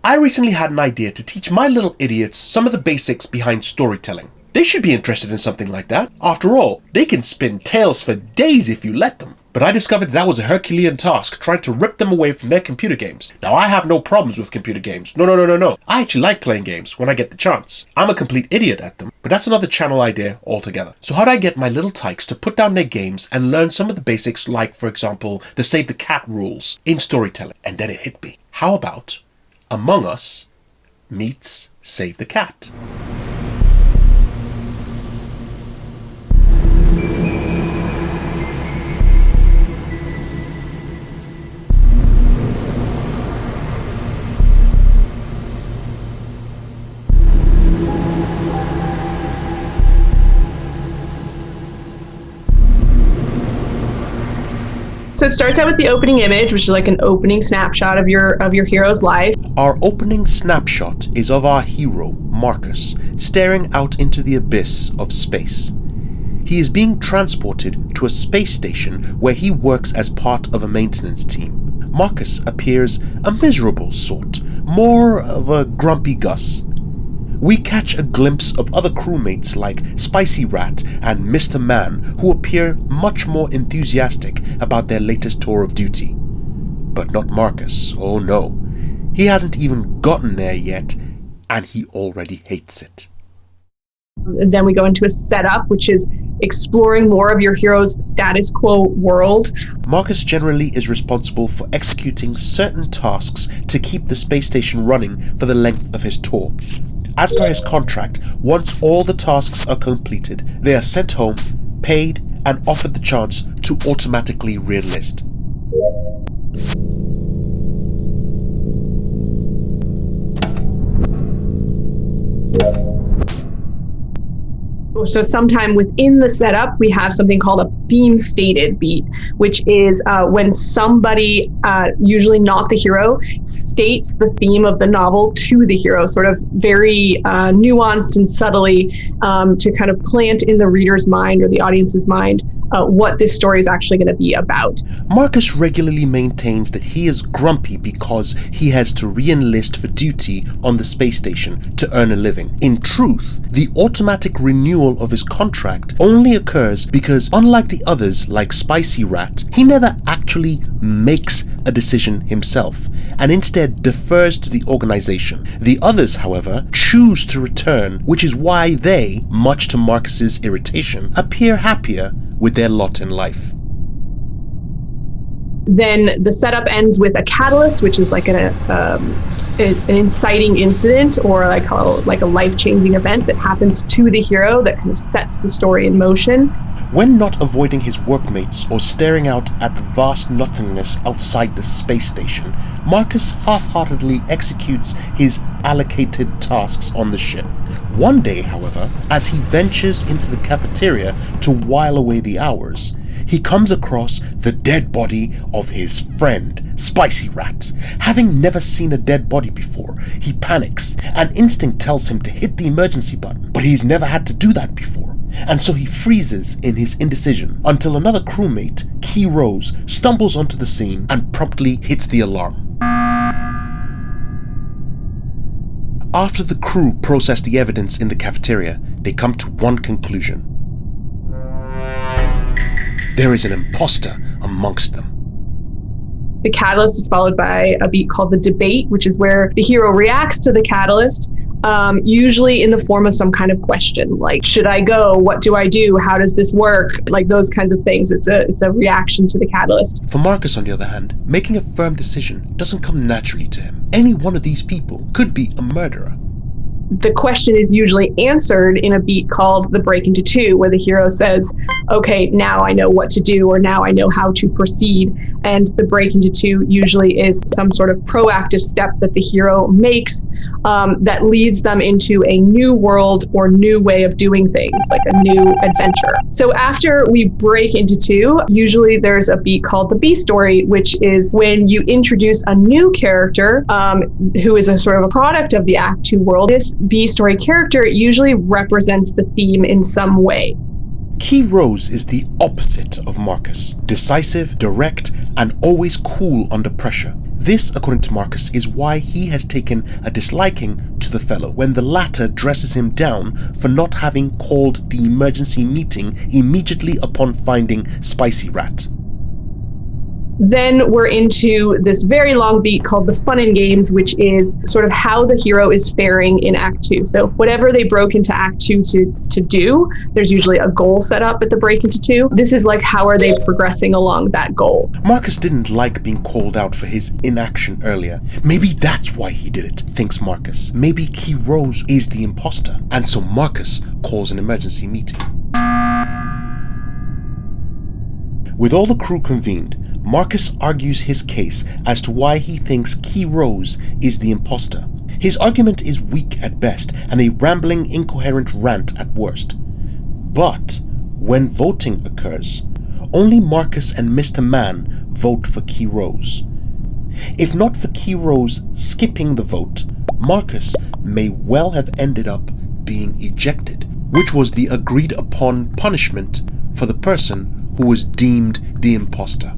I recently had an idea to teach my little idiots some of the basics behind storytelling. They should be interested in something like that. After all, they can spin tales for days if you let them. But I discovered that was a Herculean task, trying to rip them away from their computer games. Now, I have no problems with computer games. No. I actually like playing games when I get the chance. I'm a complete idiot at them, but that's another channel idea altogether. So how do I get my little tykes to put down their games and learn some of the basics, like, for example, the Save the Cat rules in storytelling? And then it hit me. How about Among Us meets Save the Cat? So it starts out with the opening image, which is like an opening snapshot of your hero's life. Our opening snapshot is of our hero, Marcus, staring out into the abyss of space. He is being transported to a space station where he works as part of a maintenance team. Marcus appears a miserable sort, more of a grumpy Gus. We catch a glimpse of other crewmates like Spicy Rat and Mr. Man, who appear much more enthusiastic about their latest tour of duty. But not Marcus, oh no. He hasn't even gotten there yet, and he already hates it. Then we go into a setup, which is exploring more of your hero's status quo world. Marcus generally is responsible for executing certain tasks to keep the space station running for the length of his tour. As per his contract, once all the tasks are completed, they are sent home, paid, and offered the chance to automatically re-enlist. So sometime within the setup, we have something called a theme stated beat, which is when somebody, usually not the hero, states the theme of the novel to the hero, sort of very nuanced and subtly, to kind of plant in the reader's mind or the audience's mind what this story is actually going to be about. Marcus regularly maintains that he is grumpy because he has to re-enlist for duty on the space station to earn a living. In truth, the automatic renewal of his contract only occurs because, unlike the others like Spicy Rat, he never actually makes a decision himself and instead defers to the organization. The others, however, choose to return, which is why they, much to Marcus's irritation, appear happier with their lot in life. Then the setup ends with a catalyst, which is like an inciting incident or like a life-changing event that happens to the hero that kind of sets the story in motion. When not avoiding his workmates or staring out at the vast nothingness outside the space station, Marcus half-heartedly executes his allocated tasks on the ship. One day, however, as he ventures into the cafeteria to while away the hours, he comes across the dead body of his friend, Spicy Rat. Having never seen a dead body before, he panics, and instinct tells him to hit the emergency button, but he's never had to do that before, and so he freezes in his indecision until another crewmate, Key Rose, stumbles onto the scene and promptly hits the alarm. After the crew process the evidence in the cafeteria, they come to one conclusion. There is an imposter amongst them. The catalyst is followed by a beat called the debate, which is where the hero reacts to the catalyst, usually in the form of some kind of question, like, should I go? What do I do? How does this work? Like those kinds of things. It's a reaction to the catalyst. For Marcus, on the other hand, making a firm decision doesn't come naturally to him. Any one of these people could be a murderer. The question is usually answered in a beat called the break into two, where the hero says, okay, now I know what to do, or now I know how to proceed. And the break into two usually is some sort of proactive step that the hero makes that leads them into a new world or new way of doing things, like a new adventure. So after we break into two, usually there's a beat called the B story, which is when you introduce a new character who is a sort of a product of the Act 2 world. This B story character usually represents the theme in some way. Key Rose is the opposite of Marcus. Decisive, direct, and always cool under pressure. This, according to Marcus, is why he has taken a disliking to the fellow when the latter dresses him down for not having called the emergency meeting immediately upon finding Spicy Rat. Then we're into this very long beat called the fun and games, which is sort of how the hero is faring in Act 2. So whatever they broke into Act 2 to do, there's usually a goal set up at the break into 2. This is like, how are they progressing along that goal? Marcus didn't like being called out for his inaction earlier. Maybe that's why he did it, thinks Marcus. Maybe Key Rose is the imposter, and so Marcus calls an emergency meeting. With all the crew convened, Marcus argues his case as to why he thinks Key Rose is the imposter. His argument is weak at best and a rambling, incoherent rant at worst. But when voting occurs, only Marcus and Mr. Man vote for Key Rose. If not for Key Rose skipping the vote, Marcus may well have ended up being ejected, which was the agreed upon punishment for the person who was deemed the imposter.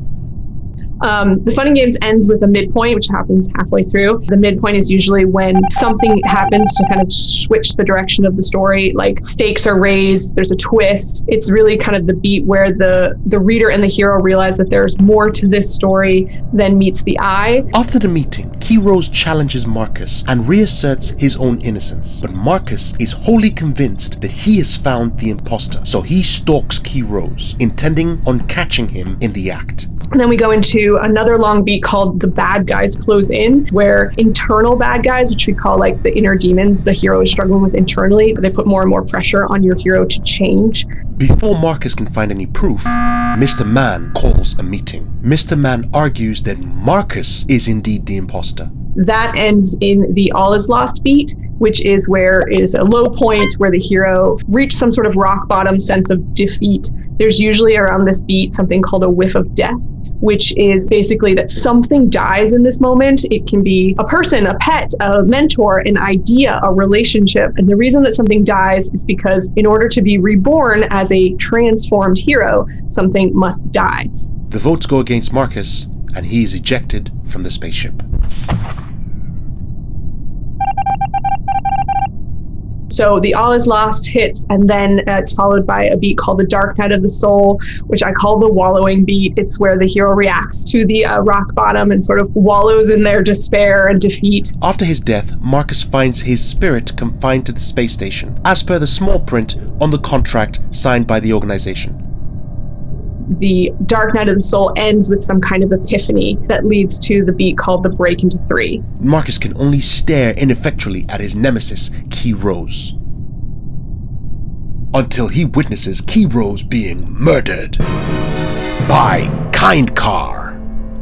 The fun and games ends with a midpoint, which happens halfway through. The midpoint is usually when something happens to kind of switch the direction of the story, like stakes are raised, there's a twist. It's really kind of the beat where the reader and the hero realize that there's more to this story than meets the eye. After the meeting, Key Rose challenges Marcus and reasserts his own innocence. But Marcus is wholly convinced that he has found the imposter, so he stalks Key Rose, intending on catching him in the act. And then we go into another long beat called The Bad Guys Close In, where internal bad guys, which we call like the inner demons the hero is struggling with internally, they put more and more pressure on your hero to change. Before Marcus can find any proof, Mr. Man calls a meeting. Mr. Man argues that Marcus is indeed the imposter. That ends in the All Is Lost beat, which is where it is a low point where the hero reached some sort of rock bottom sense of defeat. There's usually around this beat something called a whiff of death, which is basically that something dies in this moment. It can be a person, a pet, a mentor, an idea, a relationship. And the reason that something dies is because in order to be reborn as a transformed hero, something must die. The votes go against Marcus, and he is ejected from the spaceship. So the All Is Lost hits, and then it's followed by a beat called the Dark Night of the Soul, which I call the wallowing beat. It's where the hero reacts to the rock bottom and sort of wallows in their despair and defeat. After his death, Marcus finds his spirit confined to the space station, as per the small print on the contract signed by the organization. The Dark Night of the Soul ends with some kind of epiphany that leads to the beat called the Break into 3. Marcus can only stare ineffectually at his nemesis, Key Rose, until he witnesses Key Rose being murdered by Kind Car.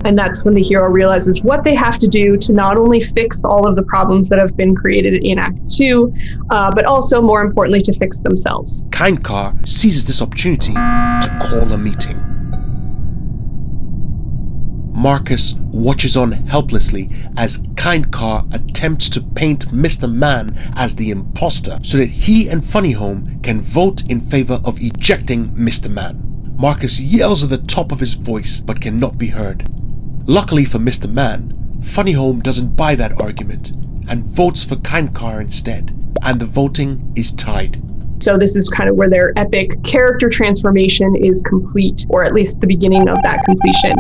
And that's when the hero realizes what they have to do to not only fix all of the problems that have been created in Act 2, but also, more importantly, to fix themselves. Kind Car seizes this opportunity to call a meeting. Marcus watches on helplessly as Kind Car attempts to paint Mr. Man as the imposter so that he and Funny Home can vote in favor of ejecting Mr. Man. Marcus yells at the top of his voice but cannot be heard. Luckily for Mr. Man, Funny Home doesn't buy that argument and votes for Kind Car instead, and the voting is tied. So this is kind of where their epic character transformation is complete, or at least the beginning of that completion.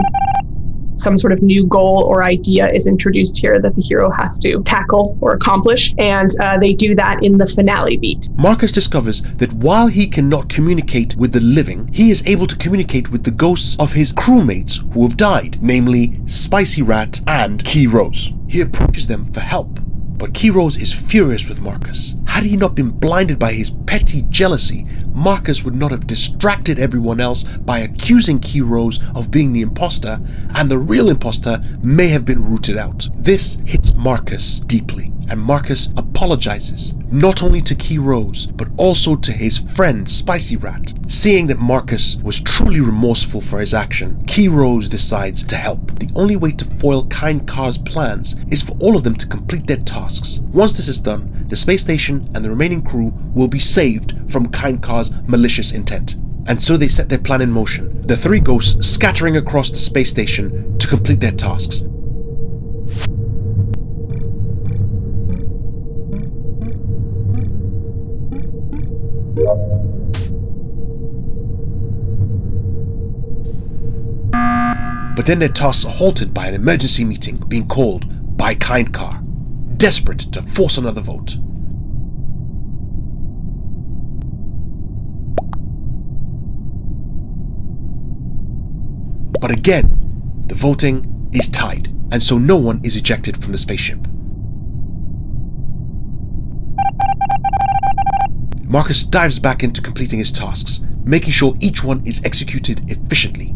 Some sort of new goal or idea is introduced here that the hero has to tackle or accomplish, and they do that in the finale beat. Marcus discovers that while he cannot communicate with the living, he is able to communicate with the ghosts of his crewmates who have died, namely Spicy Rat and Key Rose. He approaches them for help, but Key Rose is furious with Marcus. Had he not been blinded by his petty jealousy, Marcus would not have distracted everyone else by accusing Key Rose of being the imposter, and the real imposter may have been rooted out. This hits Marcus deeply, and Marcus apologizes, not only to Key Rose, but also to his friend Spicy Rat. Seeing that Marcus was truly remorseful for his action, Key Rose decides to help. The only way to foil Kind Car's plans is for all of them to complete their tasks. Once this is done, the space station and the remaining crew will be saved from Kind Car's malicious intent. And so they set their plan in motion, the three ghosts scattering across the space station to complete their tasks. But then their tasks are halted by an emergency meeting being called by Kindcar, desperate to force another vote. But again, the voting is tied, and so no one is ejected from the spaceship. Marcus dives back into completing his tasks, making sure each one is executed efficiently.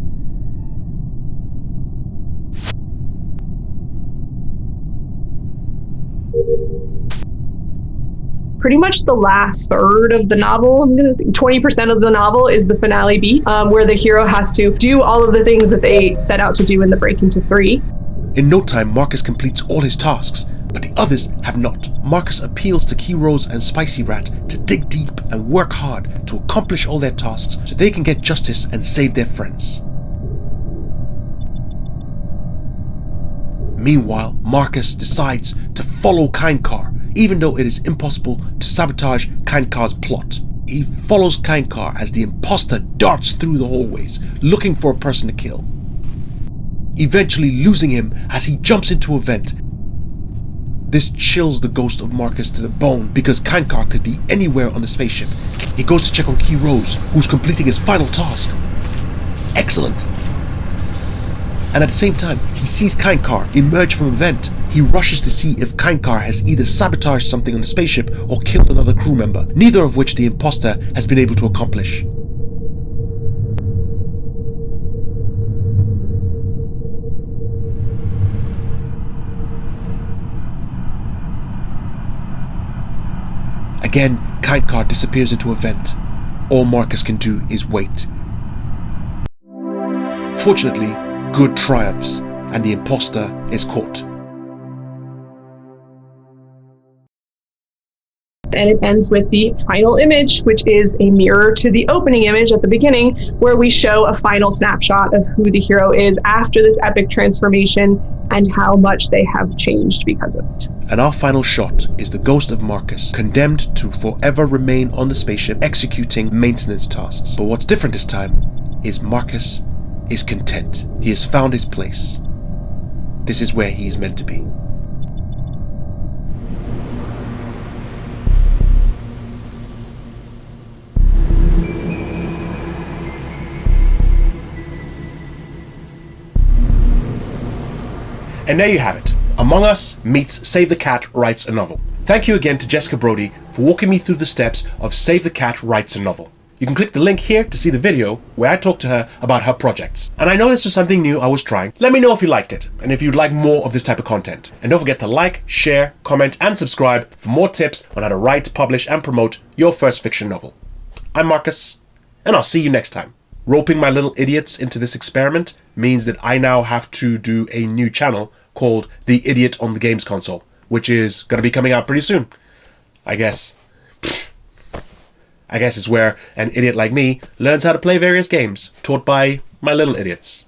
Pretty much the last third of the novel, 20% of the novel is the finale beat, where the hero has to do all of the things that they set out to do in the Break Into 3. In no time, Marcus completes all his tasks, but the others have not. Marcus appeals to Key Rose and Spicy Rat to dig deep and work hard to accomplish all their tasks so they can get justice and save their friends. Meanwhile, Marcus decides to follow Kindcar, even though it is impossible to sabotage Kindcar's plot. He follows Kindcar as the imposter darts through the hallways, looking for a person to kill, eventually losing him as he jumps into a vent. This chills the ghost of Marcus to the bone because Kindcar could be anywhere on the spaceship. He goes to check on Key Rose, who's completing his final task. Excellent! And at the same time, he sees Kindcar emerge from a vent. He rushes to see if Kindcar has either sabotaged something on the spaceship or killed another crew member, neither of which the imposter has been able to accomplish. Again, Kindcar disappears into a vent. All Marcus can do is wait. Fortunately, good triumphs, and the imposter is caught. And it ends with the final image, which is a mirror to the opening image at the beginning, where we show a final snapshot of who the hero is after this epic transformation and how much they have changed because of it. And our final shot is the ghost of Marcus, condemned to forever remain on the spaceship executing maintenance tasks. But what's different this time is Marcus is content. He has found his place. This is where he is meant to be. And there you have it. Among Us meets Save the Cat Writes a Novel. Thank you again to Jessica Brody for walking me through the steps of Save the Cat Writes a Novel. You can click the link here to see the video where I talk to her about her projects. And I know this was something new I was trying. Let me know if you liked it and if you'd like more of this type of content. And don't forget to like, share, comment, and subscribe for more tips on how to write, publish, and promote your first fiction novel. I'm Marcus, and I'll see you next time. Roping my little idiots into this experiment means that I now have to do a new channel called The Idiot on the Games Console, which is going to be coming out pretty soon. I guess it's where an idiot like me learns how to play various games taught by my little idiots.